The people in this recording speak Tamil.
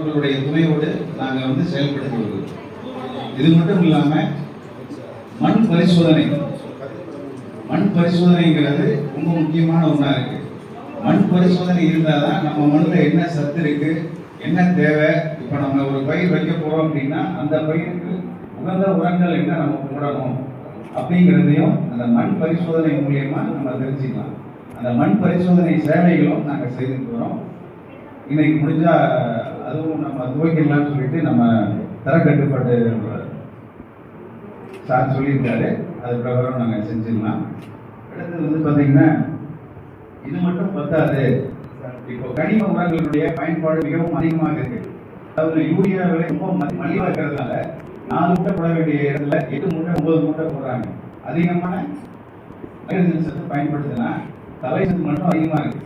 அவர்களுடைய துணையோடு நாங்கள் செயல்படுத்தி வருகிறோம். இது மட்டும் இல்லாமல் மண் பரிசோதனைங்கிறது ரொம்ப முக்கியமான ஒன்றா இருக்கு. மண் பரிசோதனை இருந்தால் தான் நம்ம மண்ணில் என்ன சத்து இருக்கு, என்ன தேவை. இப்போ நம்ம ஒரு பயிர் வைக்க போகிறோம் அப்படின்னா அந்த பயிருக்கு உகந்த உரங்கள் என்ன நம்ம போடணும் அப்படிங்கிறதையும் அந்த மண் பரிசோதனை மூலியமா நம்ம தெரிஞ்சுக்கலாம். அந்த மண் பரிசோதனை சேவைகளும் நாங்கள் செய்துட்டு வரோம். இன்னைக்கு முடிஞ்சா அதுவும் நம்ம துவக்கிடலாம்னு சொல்லிட்டு நம்ம தரக்கட்டுப்பாடு சார் சொல்லியிருக்காரு. அது பிரகாரம் நாங்கள் செஞ்சிடலாம். அடுத்தது பார்த்தீங்கன்னா இது மட்டும் பத்தாது. இப்போ கனிம உரங்களுடைய பயன்பாடு மிகவும் அதிகமாக இருக்கு. அதாவது யூரியா விலை ரொம்ப மலிவாக இருக்கிறதுனால 4 மூட்டை போட வேண்டிய இடத்துல 8 மூட்டை 9 மூட்டை போடுறாங்க. அதிகமான சத்து பயன்படுத்தினா தலை சத்து மட்டும் அதிகமாக இருக்கு.